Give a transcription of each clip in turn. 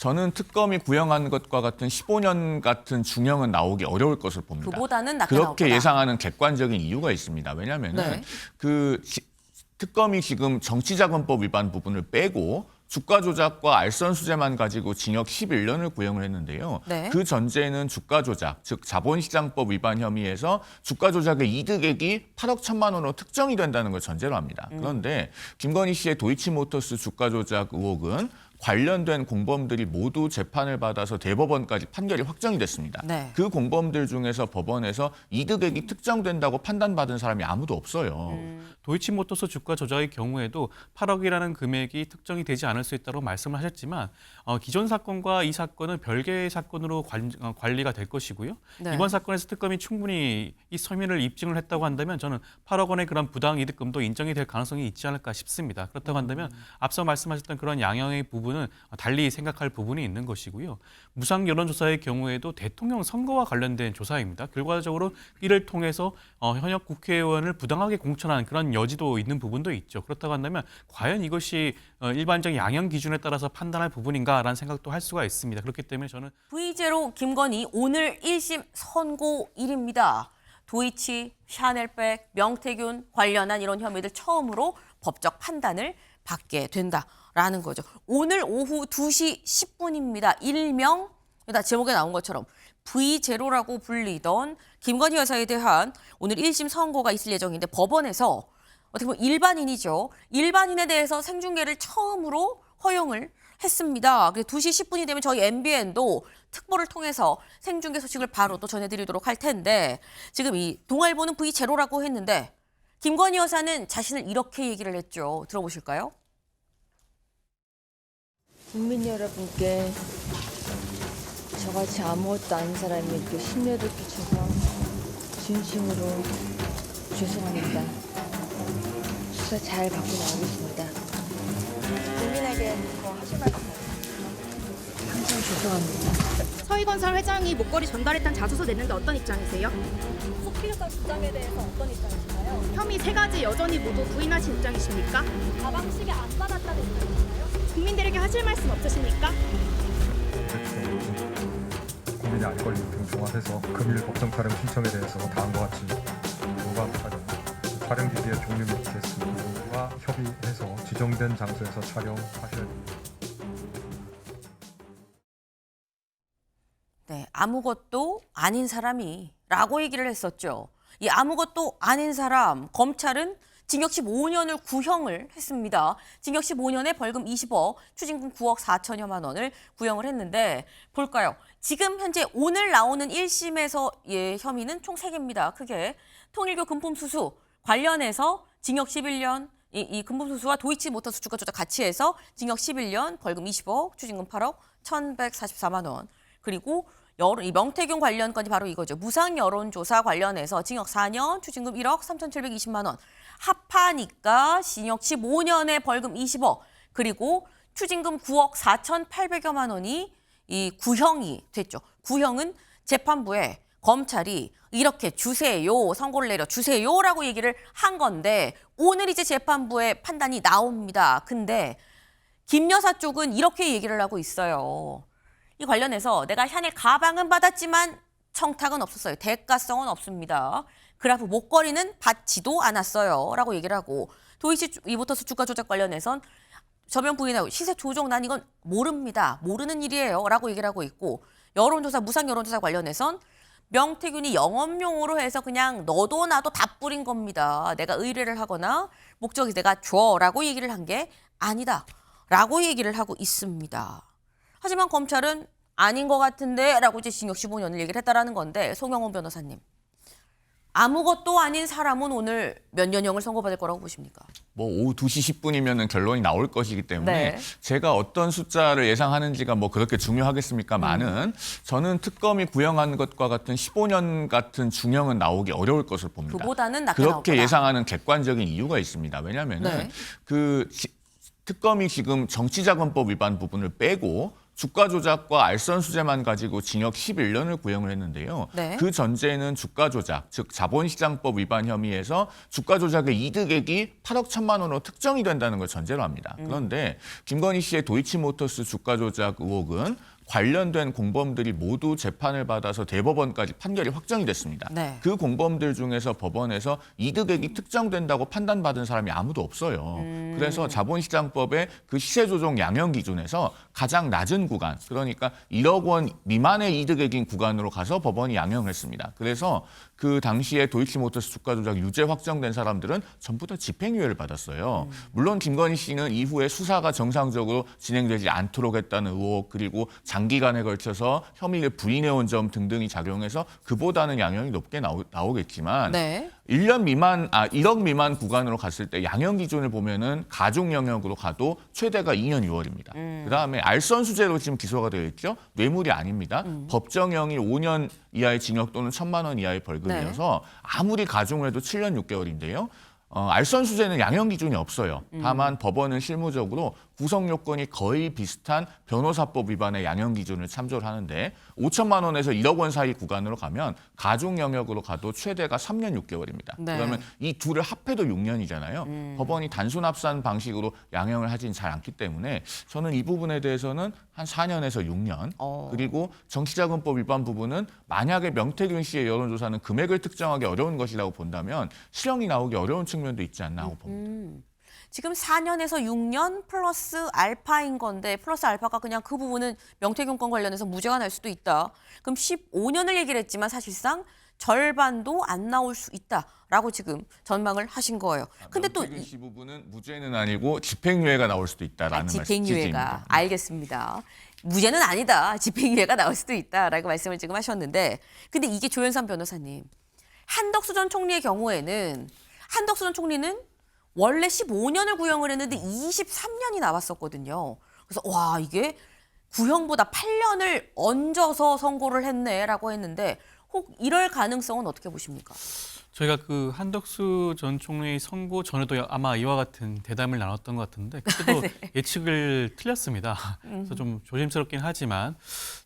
저는 특검이 구형한 것과 같은 15년 같은 중형은 나오기 어려울 것을 봅니다. 그보다는 낮게 나올 그렇게 거다. 예상하는 객관적인 이유가 있습니다. 왜냐하면은 네. 특검이 지금 정치자금법 위반 부분을 빼고 주가 조작과 알선수재만 가지고 징역 11년을 구형을 했는데요. 네. 그 전제는 주가 조작, 즉 자본시장법 위반 혐의에서 주가 조작의 이득액이 8억 1천만 원으로 특정이 된다는 걸 전제로 합니다. 그런데 김건희 씨의 도이치모터스 주가 조작 의혹은 관련된 공범들이 모두 재판을 받아서 대법원까지 판결이 확정이 됐습니다. 네. 그 공범들 중에서 법원에서 이득액이 특정된다고 판단받은 사람이 아무도 없어요. 도이치모터스 주가 조작의 경우에도 8억이라는 금액이 특정이 되지 않을 수 있다고 말씀을 하셨지만 기존 사건과 이 사건은 별개의 사건으로 관리가 될 것이고요. 네. 이번 사건에서 특검이 충분히 이 혐의를 입증을 했다고 한다면 저는 8억 원의 그런 부당이득금도 인정이 될 가능성이 있지 않을까 싶습니다. 그렇다고 한다면 앞서 말씀하셨던 그런 양형의 부분은 달리 생각할 부분이 있는 것이고요. 무상 여론조사의 경우에도 대통령 선거와 관련된 조사입니다. 결과적으로 이를 통해서 현역 국회의원을 부당하게 공천한 그런 여지도 있는 부분도 있죠. 그렇다고 한다면 과연 이것이 일반적인 양형 기준에 따라서 판단할 부분인가라는 생각도 할 수가 있습니다. 그렇기 때문에 저는 V제로 김건희 오늘 1심 선고일입니다. 도이치, 샤넬백, 명태균 관련한 이런 혐의들 처음으로 법적 판단을 받게 된다라는 거죠. 오늘 오후 2시 10분입니다. 일명 제목에 나온 것처럼 V제로라고 불리던 김건희 여사에 대한 오늘 1심 선고가 있을 예정인데 법원에서 어떻게 보면 일반인이죠. 일반인에 대해서 생중계를 처음으로 허용을 했습니다. 2시 10분이 되면 저희 MBN도 특보를 통해서 생중계 소식을 바로 또 전해드리도록 할 텐데 지금 이 동아일보는 V제로라고 했는데 김건희 여사는 자신을 이렇게 얘기를 했죠. 들어보실까요? 국민 여러분께 저같이 아무것도 아닌 사람에게 심려를 끼쳐서 진심으로 죄송합니다. 수사 잘 받고 나오겠습니다. 국민에게 더 하실 말씀 항상 죄송합니다. 서희건설 회장이 목걸이 전달했다는 자소서 냈는데 어떤 입장이세요? 속기사 주장에 대해서 어떤 입장이신가요? 혐의 3가지 여전히 모두 부인하신 입장이십니까? 가방 시계 안 받았다는 입장이신가요? 국민들에게 하실 말씀 없으십니까? 국민의 알 권리 등 종합해서 금일 법정 촬영 신청에 대해서 다음과 같이 요구한 촬영 기기의 종류 및 개수와 협의해서 지정된 장소에서 촬영하셔야 됩니다. 네, 아무것도 아닌 사람이라고 얘기를 했었죠. 이 아무것도 아닌 사람, 검찰은 징역 15년을 구형을 했습니다. 징역 15년에 벌금 20억, 추징금 9억 4천여만 원을 구형을 했는데 볼까요? 지금 현재 오늘 나오는 1심에서 혐의는 총 3개입니다. 크게 통일교 금품수수 관련해서 징역 11년, 이 금품수수와 도이치모터스 주가 조작 같이 해서 징역 11년, 벌금 20억, 추징금 8억 1,144만 원. 그리고 이 명태균 관련 건이 바로 이거죠. 무상 여론조사 관련해서 징역 4년, 추징금 1억 3,720만 원. 합하니까 징역 15년에 벌금 20억, 그리고 추징금 9억 4,800여만 원이 이 구형이 됐죠. 구형은 재판부에 검찰이 이렇게 주세요, 선고를 내려 주세요라고 얘기를 한 건데 오늘 이제 재판부의 판단이 나옵니다. 근데 김 여사 쪽은 이렇게 얘기를 하고 있어요. 이 관련해서 내가 샤넬 가방은 받았지만 청탁은 없었어요. 대가성은 없습니다. 그래프 목걸이는 받지도 않았어요. 라고 얘기를 하고 도이치모터스 주가 조작 관련해선 저변 부인하고 시세 조정 난 이건 모릅니다. 모르는 일이에요. 라고 얘기를 하고 있고 여론조사, 무상 여론조사 관련해선 명태균이 영업용으로 해서 그냥 너도 나도 다 뿌린 겁니다. 내가 의뢰를 하거나 목적이 내가 줘 라고 얘기를 한 게 아니다. 라고 얘기를 하고 있습니다. 하지만 검찰은 아닌 것 같은데 라고 이제 징역 15년을 얘기를 했다라는 건데 송영훈 변호사님. 아무것도 아닌 사람은 오늘 몇 년형을 선고받을 거라고 보십니까? 뭐 오후 2시 10분이면 결론이 나올 것이기 때문에 네. 제가 어떤 숫자를 예상하는지가 뭐 그렇게 중요하겠습니까만은 저는 특검이 구형한 것과 같은 15년 같은 중형은 나오기 어려울 것을 봅니다. 그보다는 낮게 나올 그렇게 거다. 예상하는 객관적인 이유가 있습니다. 왜냐하면은 네. 특검이 지금 정치자금법 위반 부분을 빼고 주가 조작과 알선 수재만 가지고 징역 11년을 구형을 했는데요. 네. 그 전제는 주가 조작, 즉 자본시장법 위반 혐의에서 주가 조작의 이득액이 8억 1천만 원으로 특정이 된다는 걸 전제로 합니다. 그런데 김건희 씨의 도이치모터스 주가 조작 의혹은 관련된 공범들이 모두 재판을 받아서 대법원까지 판결이 확정이 됐습니다. 네. 그 공범들 중에서 법원에서 이득액이 특정된다고 판단받은 사람이 아무도 없어요. 그래서 자본시장법의 그 시세조정 양형 기준에서 가장 낮은 구간, 그러니까 1억 원 미만의 이득액인 구간으로 가서 법원이 양형을 했습니다. 그래서 그 당시에 도이치모터스 주가 조작 유죄 확정된 사람들은 전부 다 집행유예를 받았어요. 물론 김건희 씨는 이후에 수사가 정상적으로 진행되지 않도록 했다는 의혹, 그리고 장기간에 걸쳐서 혐의를 부인해온 점 등등이 작용해서 그보다는 양형이 높게 나오겠지만 네. 1억 미만 구간으로 갔을 때 양형 기준을 보면은 가중 영역으로 가도 최대가 2년 6월입니다. 그다음에 알선 수재로 지금 기소가 되어 있죠. 뇌물이 아닙니다. 법정형이 5년 이하의 징역 또는 1,000만 원 이하의 벌금이어서 아무리 가중을 해도 7년 6개월인데요. 알선 수재는 양형 기준이 없어요. 다만 법원은 실무적으로 구성 요건이 거의 비슷한 변호사법 위반의 양형 기준을 참조를 하는데 5천만 원에서 1억 원 사이 구간으로 가면 가중 영역으로 가도 최대가 3년 6개월입니다. 네. 그러면 이 둘을 합해도 6년이잖아요. 법원이 단순 합산 방식으로 양형을 하진 잘 않기 때문에 저는 이 부분에 대해서는 한 4년에서 6년 그리고 정치자금법 위반 부분은 만약에 명태균 씨의 여론조사는 금액을 특정하기 어려운 것이라고 본다면 실형이 나오기 어려운 측면도 있지 않나 하고 봅니다. 지금 4년에서 6년 플러스 알파인 건데 플러스 알파가 그냥 그 부분은 명태균 건 관련해서 무죄가 날 수도 있다. 그럼 15년을 얘기를 했지만 사실상 절반도 안 나올 수 있다라고 지금 전망을 하신 거예요. 근데 또 명태균 씨 부분은 무죄는 아니고 집행유예가 나올 수도 있다라는 집행유예가 말씀이십니다. 알겠습니다. 무죄는 아니다. 집행유예가 나올 수도 있다라고 말씀을 지금 하셨는데 근데 이게 조현선 변호사님 한덕수 전 총리의 경우에는 한덕수 전 총리는 원래 15년을 구형을 했는데 23년이 나왔었거든요. 그래서 와 이게 구형보다 8년을 얹어서 선고를 했네라고 했는데 혹 이럴 가능성은 어떻게 보십니까? 저희가 그 한덕수 전 총리 선고 전에도 아마 이와 같은 대담을 나눴던 것 같은데 그때도 예측을 틀렸습니다. 그래서 좀 조심스럽긴 하지만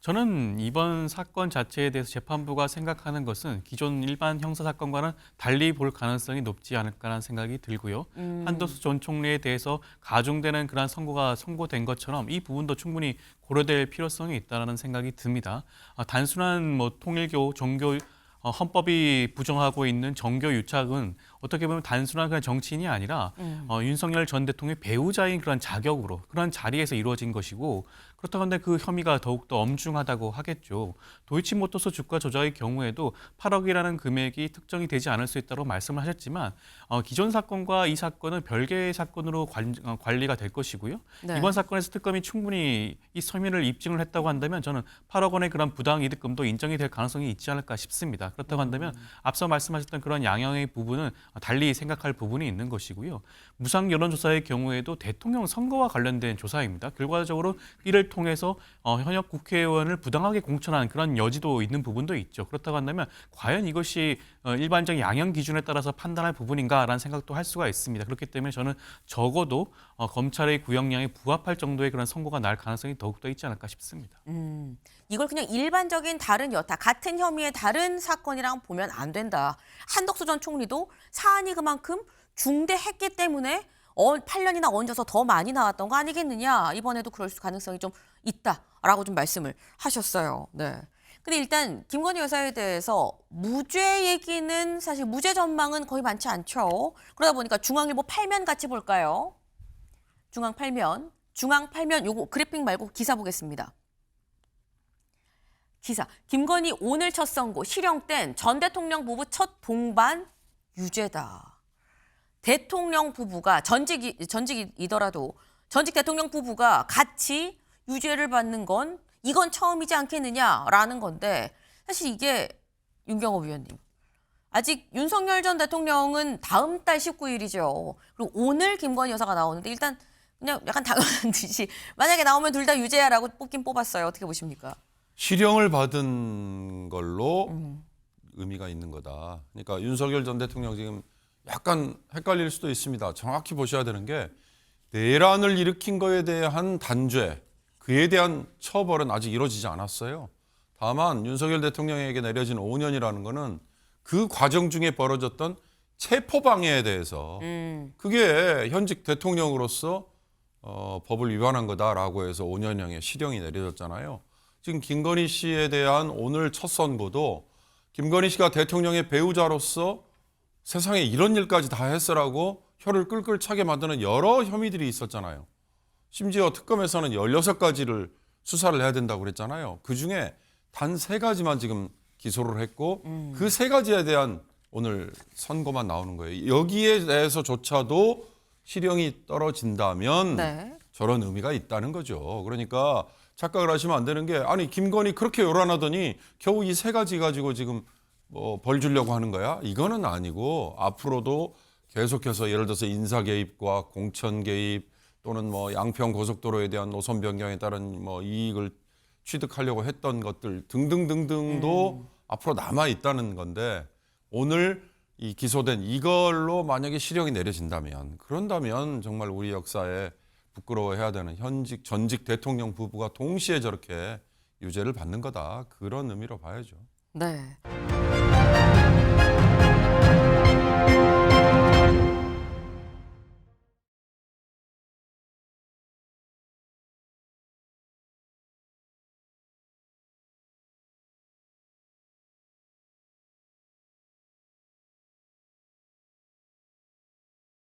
저는 이번 사건 자체에 대해서 재판부가 생각하는 것은 기존 일반 형사 사건과는 달리 볼 가능성이 높지 않을까라는 생각이 들고요. 한덕수 전 총리에 대해서 가중되는 그러한 선고가 선고된 것처럼 이 부분도 충분히 고려될 필요성이 있다는 생각이 듭니다. 단순한 뭐 통일교, 종교 헌법이 부정하고 있는 정교 유착은 어떻게 보면 단순한 그냥 정치인이 아니라 윤석열 전 대통령의 배우자인 그런 자격으로 그런 자리에서 이루어진 것이고 그렇다고 한데 그 혐의가 더욱더 엄중하다고 하겠죠. 도이치모터스 주가 조작의 경우에도 8억이라는 금액이 특정이 되지 않을 수 있다고 말씀을 하셨지만 기존 사건과 이 사건은 별개의 사건으로 관리가 될 것이고요. 네. 이번 사건에서 특검이 충분히 이 혐의를 입증을 했다고 한다면 저는 8억 원의 그런 부당이득금도 인정이 될 가능성이 있지 않을까 싶습니다. 그렇다고 한다면 앞서 말씀하셨던 그런 양형의 부분은 달리 생각할 부분이 있는 것이고요. 무상 여론조사의 경우에도 대통령 선거와 관련된 조사입니다. 결과적으로 이를 통해서 현역 국회의원을 부당하게 공천한 그런 여지도 있는 부분도 있죠. 그렇다고 한다면 과연 이것이 일반적인 양형 기준에 따라서 판단할 부분인가라는 생각도 할 수가 있습니다. 그렇기 때문에 저는 적어도 검찰의 구형량에 부합할 정도의 그런 선고가 날 가능성이 더욱더 있지 않을까 싶습니다. 이걸 그냥 일반적인 다른 여타 같은 혐의의 다른 사건이랑 보면 안 된다. 한덕수 전 총리도 사안이 그만큼 중대했기 때문에 8년이나 얹어서 더 많이 나왔던 거 아니겠느냐. 이번에도 그럴 가능성이 좀 있다라고 좀 말씀을 하셨어요. 네. 근데 일단 김건희 여사에 대해서 무죄 얘기는 사실 무죄 전망은 거의 많지 않죠. 그러다 보니까 중앙일보 8면 같이 볼까요? 중앙 8면 요거 그래픽 말고 기사 보겠습니다. 기사. 김건희 오늘 첫 선고 실형된 전 대통령 부부 첫 동반 유죄다. 대통령 부부가 전직이더라도 전직 대통령 부부가 같이 유죄를 받는 건 이건 처음이지 않겠느냐라는 건데 사실 이게 윤경호 위원님 아직 윤석열 전 대통령은 다음 달 19일이죠. 그리고 오늘 김건희 여사가 나오는데 일단 그냥 약간 당연한 듯이 만약에 나오면 둘 다 유죄야라고 뽑긴 뽑았어요. 어떻게 보십니까? 실형을 받은 걸로 의미가 있는 거다. 그러니까 윤석열 전 대통령 지금 약간 헷갈릴 수도 있습니다. 정확히 보셔야 되는 게 내란을 일으킨 거에 대한 단죄 그에 대한 처벌은 아직 이루어지지 않았어요. 다만 윤석열 대통령에게 내려진 5년이라는 거는 그 과정 중에 벌어졌던 체포방해에 대해서 그게 현직 대통령으로서 법을 위반한 거다라고 해서 5년형의 실형이 내려졌잖아요. 지금 김건희 씨에 대한 오늘 첫 선고도 김건희 씨가 대통령의 배우자로서 세상에 이런 일까지 다 했으라고 혀를 끌끌 차게 만드는 여러 혐의들이 있었잖아요. 심지어 특검에서는 16가지를 수사를 해야 된다고 그랬잖아요. 그중에 단 3가지만 지금 기소를 했고 그 3가지에 대한 오늘 선고만 나오는 거예요. 여기에 대해서조차도 실형이 떨어진다면 네. 저런 의미가 있다는 거죠. 그러니까 착각을 하시면 안 되는 게 아니 김건희 그렇게 요란하더니 겨우 이 3가지 가지고 지금 뭐 벌 주려고 하는 거야? 이거는 아니고 앞으로도 계속해서 예를 들어서 인사 개입과 공천 개입 또는 뭐 양평 고속도로에 대한 노선 변경에 따른 뭐 이익을 취득하려고 했던 것들 등등등등도 앞으로 남아 있다는 건데 오늘 이 기소된 이걸로 만약에 실형이 내려진다면 그런다면 정말 우리 역사에 부끄러워해야 되는 현직 전직 대통령 부부가 동시에 저렇게 유죄를 받는 거다 그런 의미로 봐야죠. 네.